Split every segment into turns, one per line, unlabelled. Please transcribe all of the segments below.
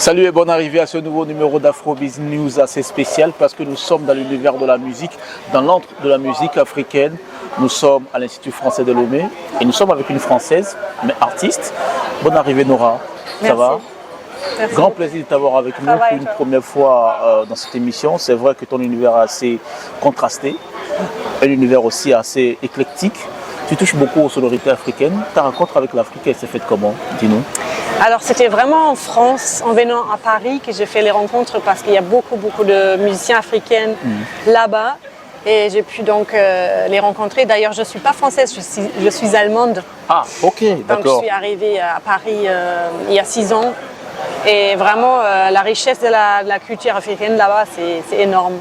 Salut et bonne arrivée à ce nouveau numéro d'Afrobiz News assez spécial parce que nous sommes dans l'univers de la musique, dans l'antre de la musique africaine. Nous sommes à l'Institut français de Lomé et nous sommes avec une Française, mais artiste. Bonne arrivée Nora, ça va?
Merci.
Grand plaisir de t'avoir avec nous pour une première fois dans cette émission. C'est vrai que ton univers est assez contrasté, un univers aussi assez éclectique. Tu touches beaucoup aux sonorités africaines. Ta rencontre avec l'Afrique, elle s'est faite comment? Dis-nous.
Alors c'était vraiment en France, en venant à Paris, que j'ai fait les rencontres parce qu'il y a beaucoup de musiciens africains là-bas. Et j'ai pu donc les rencontrer. D'ailleurs, je ne suis pas française, je suis allemande.
Ah, ok, d'accord.
Donc je suis arrivée à Paris il y a 6 ans. Et vraiment, la richesse de la culture africaine là-bas, c'est énorme.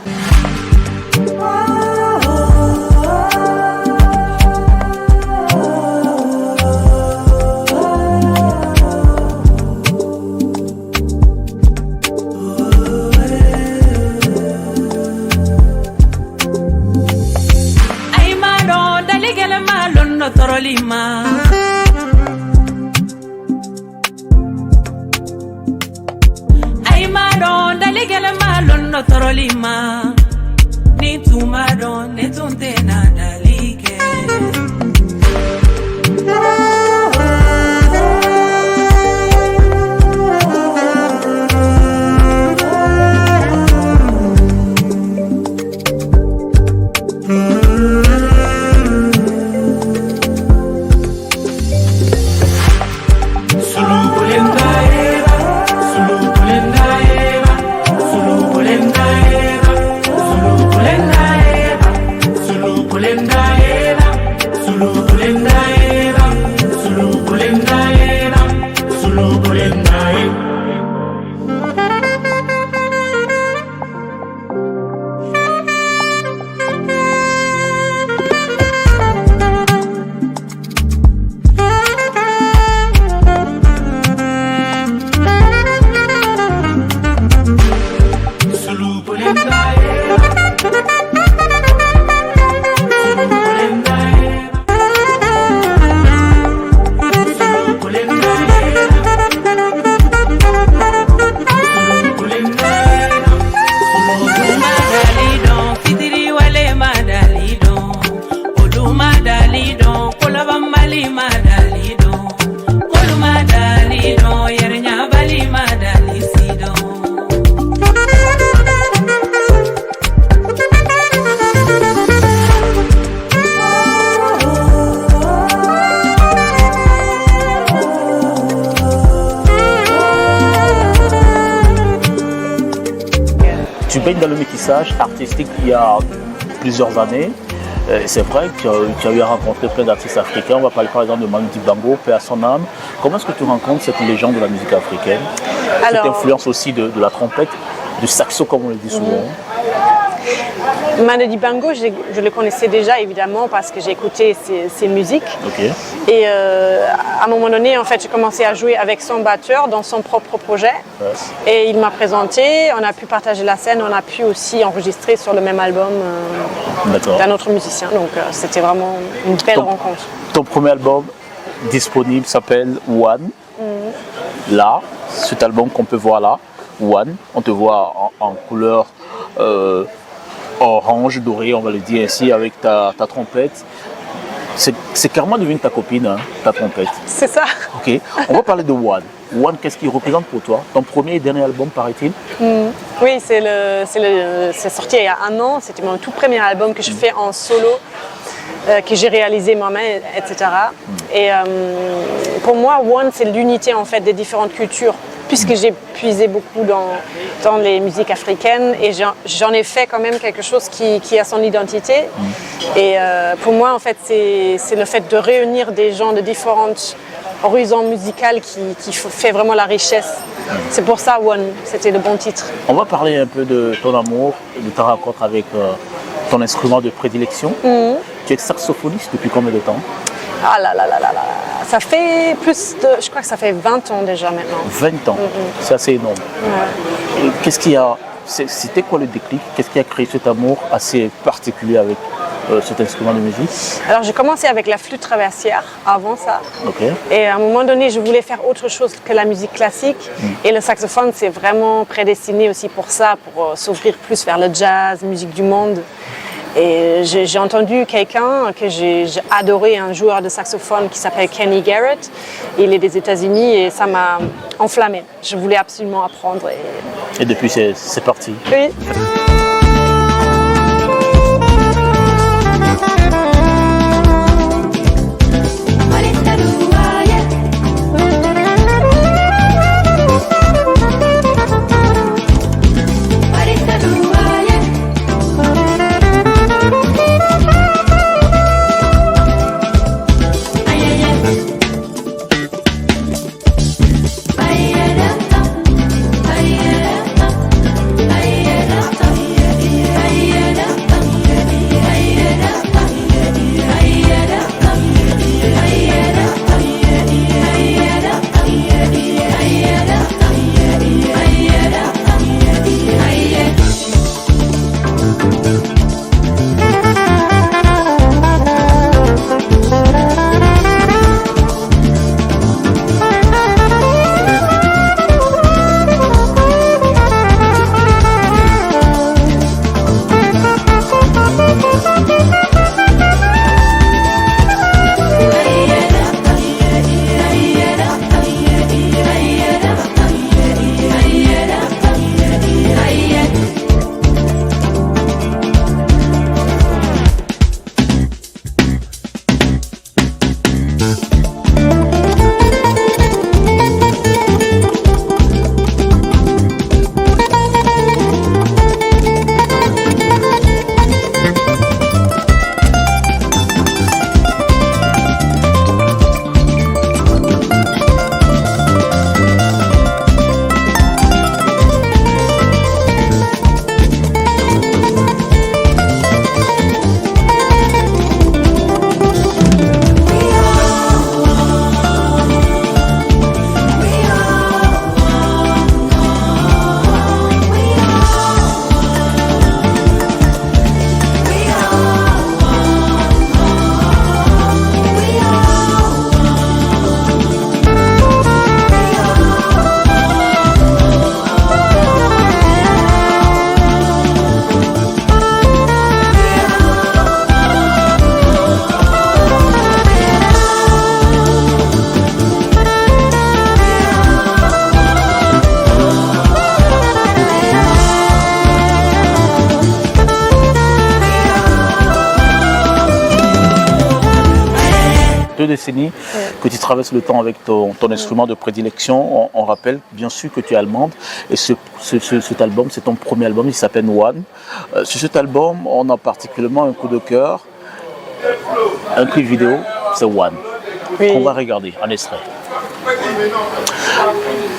Torolima ay madon daligala malon no torolima ni tu madon ni tunte na dalige
Tu baignes dans le métissage artistique il y a plusieurs années. C'est vrai que tu as eu à rencontrer plein d'artistes africains. On va parler par exemple de Manu Dibango, paix à son âme. Comment est-ce que tu rencontres cette légende de la musique africaine? Cette influence aussi de la trompette, du saxo comme on le dit souvent.
Manu Dibango, je le connaissais déjà évidemment parce que j'ai écouté ses musiques.
Okay.
Et à un moment donné, en fait, j'ai commencé à jouer avec son batteur dans son propre projet.
Ouais.
Et il m'a présenté, on a pu partager la scène, on a pu aussi enregistrer sur le même album d'un autre musicien. Donc c'était vraiment une belle rencontre.
Ton premier album disponible s'appelle One. Là, cet album qu'on peut voir là, One, on te voit en couleur orange, doré, on va le dire ainsi, avec ta trompette. C'est carrément devenu ta copine, hein, ta trompette.
C'est ça.
Ok, on va parler de One. One, qu'est-ce qu'il représente pour toi? Ton premier et dernier album, paraît-il?
Oui, c'est sorti il y a 1 an. C'était mon tout premier album que je fais en solo, que j'ai réalisé moi-même, etc. Et pour moi, One, c'est l'unité en fait des différentes cultures. Puisque j'ai puisé beaucoup dans les musiques africaines et j'en ai fait quand même quelque chose qui a son identité. Et pour moi, en fait, c'est le fait de réunir des gens de différentes horizons musicales qui fait vraiment la richesse. C'est pour ça, One, c'était le bon titre.
On va parler un peu de ton amour, de ta rencontre avec ton instrument de prédilection. Tu es saxophoniste depuis combien de temps?
Ah là là là là là. Ça fait plus de... Je crois que ça fait 20 ans déjà maintenant.
20 ans, c'est assez énorme.
Ouais.
Et qu'est-ce qui a... C'était quoi le déclic? Qu'est-ce qui a créé cet amour assez particulier avec cet instrument de musique?
Alors j'ai commencé avec la flûte traversière avant ça.
Ok.
Et à un moment donné, je voulais faire autre chose que la musique classique. Et le saxophone, c'est vraiment prédestiné aussi pour ça, pour s'ouvrir plus vers le jazz, musique du monde. Et j'ai entendu quelqu'un que j'ai adoré, un joueur de saxophone qui s'appelle Kenny Garrett. Il est des États-Unis et ça m'a enflammée. Je voulais absolument apprendre.
Et depuis, c'est parti.
Oui.
Décennies que tu traverses le temps avec ton instrument de prédilection. On rappelle bien sûr que tu es allemande et cet album, c'est ton premier album, il s'appelle One. Sur cet album, on a particulièrement un coup de cœur, un clip vidéo, c'est One, qu'on va regarder en extrait.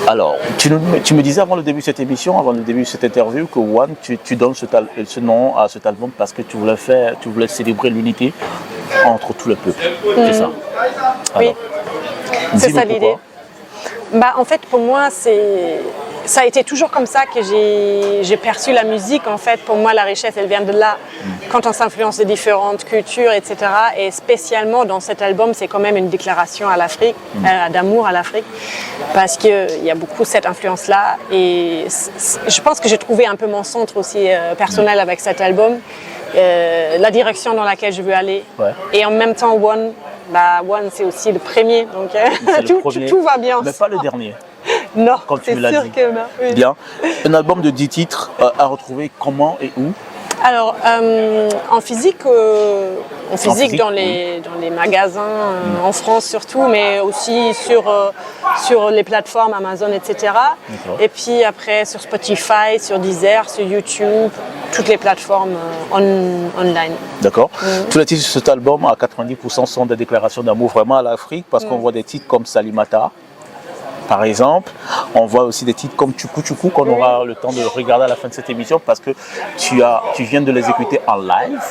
Alors, tu me disais avant le début de cette émission, avant le début de cette interview, que One, tu donnes ce nom à cet album parce que tu voulais célébrer l'unité entre tout le peuple. C'est ça. Alors,
oui, c'est ça l'idée. Bah, en fait, pour moi, ça a été toujours comme ça que j'ai perçu la musique. En fait, pour moi, la richesse, elle vient de là. Quand on s'influence de différentes cultures, etc. Et spécialement dans cet album, c'est quand même une déclaration à l'Afrique, d'amour à l'Afrique, parce qu'il y a beaucoup cette influence-là. Et je pense que j'ai trouvé un peu mon centre aussi personnel avec cet album. La direction dans laquelle je veux aller. Ouais. Et en même temps, One, c'est aussi le premier. Donc tout va bien.
Mais pas le dernier.
Non, c'est sûr que non. Oui.
Bien. Un album de 10 titres à retrouver comment et où?
Alors, en physique, dans les magasins, en France surtout, mais aussi sur les plateformes Amazon, etc. Et puis après, sur Spotify, sur Deezer, sur YouTube, toutes les plateformes online.
D'accord. Tous les titres de cet album, à 90%, sont des déclarations d'amour vraiment à l'Afrique, parce qu'on voit des titres comme Salimata, par exemple. On voit aussi des titres comme Tchoukou Tchoukou qu'on aura le temps de regarder à la fin de cette émission parce que tu viens de les écouter en live.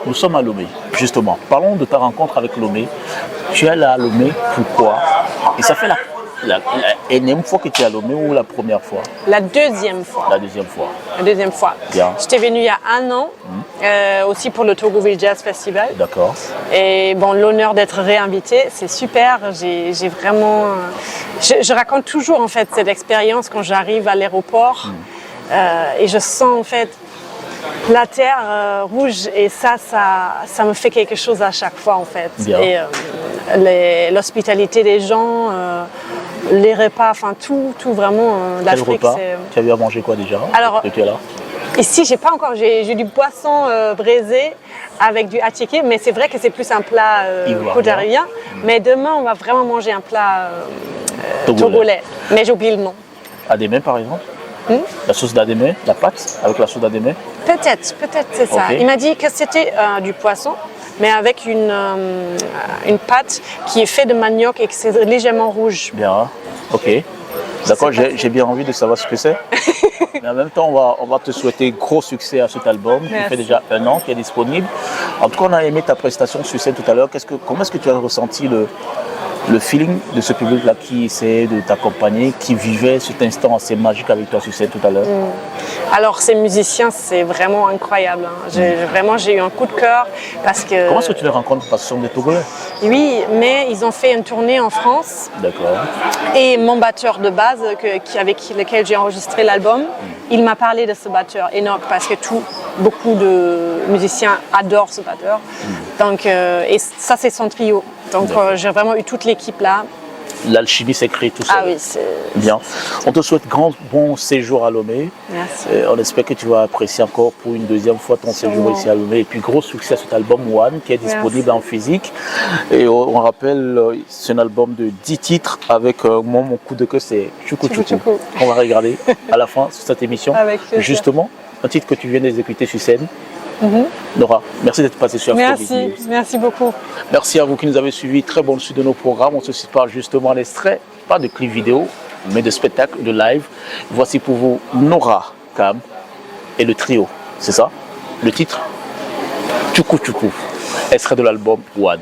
Nous sommes à Lomé, justement. Parlons de ta rencontre avec Lomé. Tu es là à Lomé, pourquoi? Et ça fait la énième fois que tu es à Lomé ou la première fois?
La deuxième fois.
La deuxième fois.
La deuxième fois.
Bien.
J'étais venue il y a 1 an, aussi pour le Togoville Jazz Festival.
D'accord.
Et bon, l'honneur d'être réinvitée, c'est super. J'ai vraiment... je raconte toujours en fait cette expérience quand j'arrive à l'aéroport et je sens en fait la terre rouge et ça me fait quelque chose à chaque fois en fait.
Bien.
Et l'hospitalité des gens, les repas, enfin tout vraiment.
Quel
L'Afrique,
repas?
c'est...
Tu as eu à manger quoi déjà?
Alors,
que tu es là?
Ici, j'ai pas encore. J'ai du poisson braisé avec du attiqué, mais c'est vrai que c'est plus un plat côte-d'Ivoire. Mais demain, on va vraiment manger un plat togolais. Mais j'ai oublié le nom.
Adémé par exemple? La sauce d'Adémé, la pâte avec la sauce d'Adémé?
Peut-être c'est ça.
Ok.
Il m'a dit que c'était du poisson, mais avec une pâte qui est faite de manioc et que c'est légèrement rouge.
Bien, ok. D'accord, j'ai bien envie de savoir ce que c'est. Mais en même temps, on va te souhaiter gros succès à cet album qui
Merci.
fait déjà 1 an, qui est disponible. En tout cas, on a aimé ta prestation sur scène tout à l'heure. Comment est-ce que tu as ressenti le feeling de ce public-là qui essaie de t'accompagner, qui vivait cet instant assez magique avec toi sur scène tout à l'heure?
Alors, ces musiciens, c'est vraiment incroyable. Hein. J'ai eu un coup de cœur parce que...
Comment est-ce que tu les rencontres? Parce que ce sont des Togolais.
Oui, mais ils ont fait une tournée en France.
D'accord.
Et mon batteur de base, avec lequel j'ai enregistré l'album, il m'a parlé de ce batteur, Enoch, parce que beaucoup de musiciens adorent ce batteur. Donc, et ça, c'est son trio. Donc, j'ai vraiment eu toute l'équipe là.
L'alchimie s'est créée tout seul.
Ah oui, c'est...
Bien. On te souhaite bon séjour à Lomé.
Merci.
On espère que tu vas apprécier encore pour une deuxième fois ton séjour ici à Lomé. Et puis gros succès à cet album One qui est disponible en physique. Et on rappelle, c'est un album de 10 titres avec moi, mon coup de cœur, c'est Tchoukou Tchoukou. On va regarder à la fin sur cette émission.
Avec plaisir.
Justement, un titre que tu viens d'exécuter sur scène. Nora, merci d'être passée sur Afrobeat News.
Merci beaucoup.
Merci à vous qui nous avez suivis. Très bonne suite de nos programmes. On se sépare justement à l'extrait, pas de clip vidéo, mais de spectacle, de live. Voici pour vous Nora Cam et le trio. C'est ça? Le titre Tchoukou Tchoukou, extrait de l'album One.